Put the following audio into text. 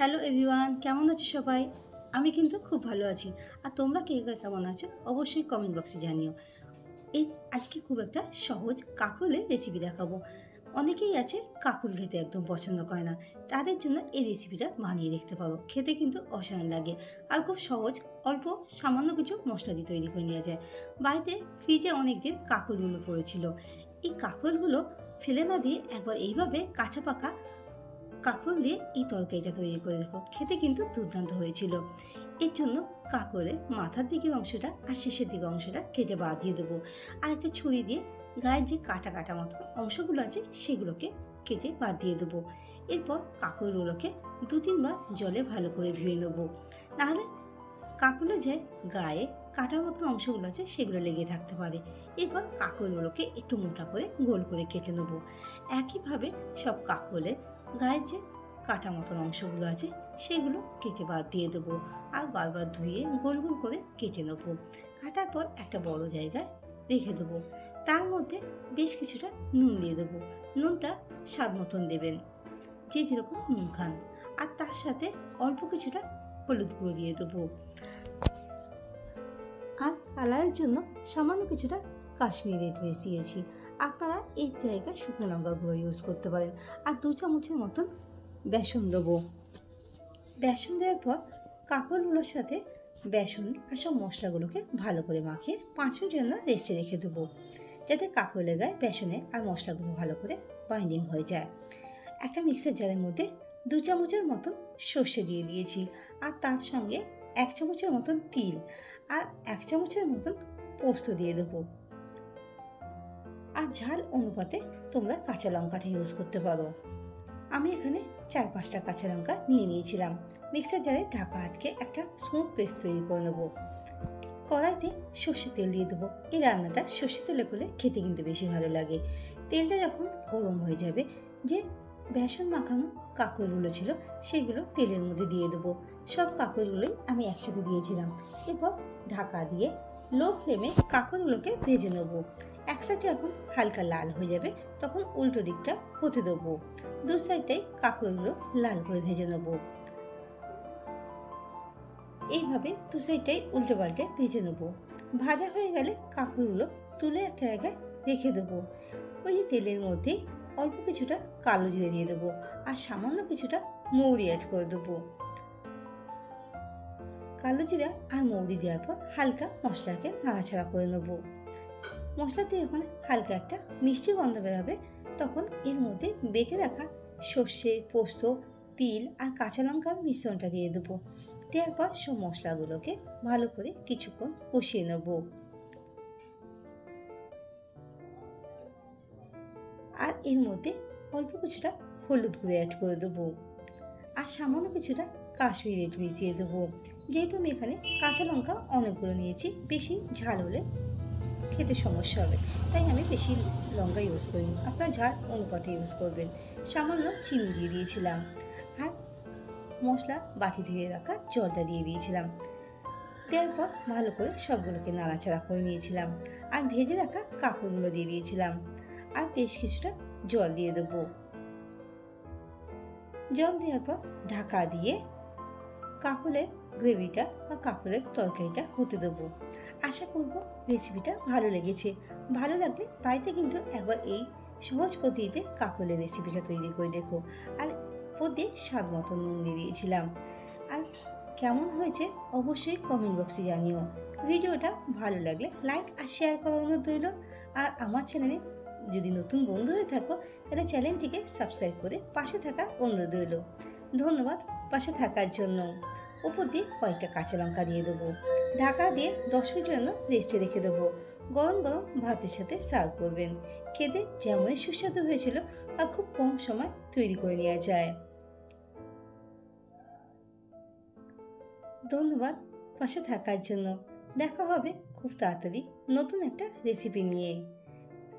Hello everyone, কেমন আছো সবাই? আমি কিন্তু খুব ভালো আছি। আর তোমরা কে কে কেমন আছো অবশ্যই কমেন্ট বক্সে জানিও। এই আজকে খুব একটা সহজ কাঁকরোলের রেসিপি দেখাবো। অনেকেই আছে কাঁকরোল খেতে একদম পছন্দ করে না, তাদের জন্য এই রেসিপিটা বানিয়ে দেখতে পারো। খেতে কিন্তু অসাধারণ লাগে আর খুব সহজ। অল্প সামান্য কিছু মশলা দিয়ে তৈরি করে নেওয়া যায়। বাড়িতে ফ্রিজে অনেক দিন কাঁকরোলগুলো পড়েছিল। এই কাঁকরোলগুলো ফেলে না দিয়ে একবার এইভাবে কাঁচা পাকা কাঁকরোল দিয়ে এই তরকারিটা তৈরি করে দেখো, খেতে কিন্তু দুর্দান্ত হয়েছিল। এর জন্য কাঁকরোলের মাথার দিকের অংশটা আর শেষের দিকের অংশটা কেটে বাদ দিয়ে দেবো। আর একটা ছুরি দিয়ে গায়ের যে কাটা কাটা মতো অংশগুলো আছে সেগুলোকে কেটে বাদ দিয়ে দেবো। এরপর কাঁকরোলগুলোকে 2-3 বার জলে ভালো করে ধুয়ে নেবো, নাহলে কাঁকরোলের যে গায়ে কাটার মতো অংশগুলো আছে সেগুলো লেগে থাকতে পারে। এরপর কাঁকরোলগুলোকে একটু মোটা করে গোল করে কেটে নেবো। একইভাবে সব কাঁকরোলের গায়ের যে কাটা মতন অংশগুলো আছে সেগুলো কেটে বাদ দিয়ে দেবো। আর বারবার ধুয়ে গোল গোল করে কেটে নেবো। কাটার পর একটা বড় জায়গায় রেখে দেবো। তার মধ্যে বেশ কিছুটা নুন দিয়ে দেবো। নুনটা স্বাদ মতন দেবেন, যে যেরকম নুন খান। আর তার সাথে অল্প কিছুটা হলুদ গুঁড়ো দিয়ে দেবো। আর কালারের জন্য সামান্য কিছুটা কাশ্মীরি রেড মির্চ দিয়েছি। আপনারা এই জায়গায় শুকনো লঙ্কা গুঁড়ো ইউজ করতে পারেন। আর 2 চামচের মতন বেসন দেবো। বেসন দেওয়ার পর কাঁকরোলগুলোর সাথে বেসন আর সব মশলাগুলোকে ভালো করে মাখিয়ে 5 মিনিটের জন্য রেস্টে রেখে দেবো, যাতে কাঁকরোলের গায়ে বেসনে আর মশলাগুলো ভালো করে বাইন্ডিং হয়ে যায়। একটা মিক্সার জারের মধ্যে 2 চামচের মতন সর্ষে দিয়ে দিয়েছি। আর তার সঙ্গে 1 চামচের মতন তিল আর 1 চামচের মতন পোস্ত দিয়ে দেবো। আর ঝাল অনুপাতে তোমরা কাঁচা লঙ্কাটা ইউজ করতে পারো। আমি এখানে 4-5টা কাঁচা লঙ্কা নিয়ে নিয়েছিলাম। মিক্সার জারে ঢাকা আটকে একটা স্মুথ পেস্ট তৈরি করে নেবো। কড়াইতে সর্ষের তেল দিয়ে দেবো। এই রান্নাটা সর্ষের তেলে করলে খেতে কিন্তু বেশি ভালো লাগে। তেলটা যখন গরম হয়ে যাবে, যে বেসন মাখানো কাঁকরোলগুলো ছিল সেগুলো তেলের মধ্যে দিয়ে দেবো। সব কাঁকরোলগুলোই আমি একসাথে দিয়েছিলাম। এরপর ঢাকা দিয়ে লো ফ্লেমে কাঁকরোলগুলোকে ভেজে নেবো। এক সাইডে যখন হালকা লাল হয়ে যাবে তখন উল্টো দিকটা হতে দেবো। দু সাইডটাই কাঁকরোলগুলো লাল করে ভেজে নেবো। এইভাবে 2 সাইডটাই উল্টে পাল্টে ভেজে নেবো। ভাজা হয়ে গেলে কাঁকরোলগুলো তুলে একটা জায়গায় রেখে দেবো। ওই যে তেলের মধ্যে অল্প কিছুটা কালো জিরে দিয়ে দেবো আর সামান্য কিছুটা মৌরি অ্যাড করে দেবো। কালো জিরা আর মৌরি দেওয়ার পর হালকা মশলাকে নাড়াচাড়া করে নেবো। মশলাতে যখন হালকা একটা মিষ্টি গন্ধ বেরোবে তখন এর মধ্যে বেটে রাখা সর্ষে, পোস্ত, তিল আর কাঁচা লঙ্কার মিশ্রণটা দিয়ে দেবো। দেওয়ার পর সব মশলাগুলোকে ভালো করে কিছুক্ষণ কষিয়ে নেব। আর এর মধ্যে অল্প কিছুটা হলুদ গুঁড়ো অ্যাড করে দেবো আর সামান্য কিছুটা কাশ্মীরি রেড মির্চ দিয়ে দেবো। যেহেতু আমি এখানে কাঁচা লঙ্কা অনেকগুলো নিয়েছি, বেশি ঝাল হলে খেতে সমস্যা হবে, তাই আমি বেশি লঙ্কা ইউজ করিনি। আপনার ঝাল অনুপাতে ইউজ করবেন। সামান্য চিনি দিয়ে দিয়েছিলাম আর মশলা বাটি ধুয়ে রাখা জলটা দিয়ে দিয়েছিলাম। দেওয়ার পর ভালো করে সবগুলোকে নাড়াচাড়া করে নিয়েছিলাম আর ভেজে রাখা কাঁকরোলগুলো দিয়ে দিয়েছিলাম আর বেশ কিছুটা জল দিয়ে দেবো। জল দেওয়ার পর ঢাকা দিয়ে কাঁকরোলের গ্রেভিটা বা কাঁকরোলের তরকারিটা হতে দেবো। আশা করব রেসিপিটা ভালো লেগেছে। ভালো লাগলে বাড়িতে কিন্তু একবার এই সহজ পদ্ধতিতে কাঁকরোলের রেসিপিটা তৈরি করে দেখো। আর উপর দিয়ে স্বাদ মতো নুন দিয়ে দিয়েছিলাম। আর কেমন হয়েছে অবশ্যই কমেন্ট বক্সে জানিও। ভিডিওটা ভালো লাগলে লাইক আর শেয়ার করার অনুরোধ রইল। আর আমার চ্যানেলে যদি নতুন বন্ধু হয়ে থাকো তাহলে চ্যানেলটিকে সাবস্ক্রাইব করে পাশে থাকার অনুরোধ রইল। ধন্যবাদ পাশে থাকার জন্য। উপর দিয়ে কয়েকটা কাঁচা লঙ্কা দিয়ে দেবো। ঢাকা দিয়ে 10 মিনিটের জন্য রেস্টে রেখে দেবো। গরম গরম ভাতের সাথে সার্ভ করবেন। খেতে যেমনই সুস্বাদু হয়েছিল আর খুব কম সময় তৈরি করে নেওয়া যায়। ধন্যবাদ পাশে থাকার জন্য। দেখা হবে খুব তাড়াতাড়ি নতুন একটা রেসিপি নিয়ে।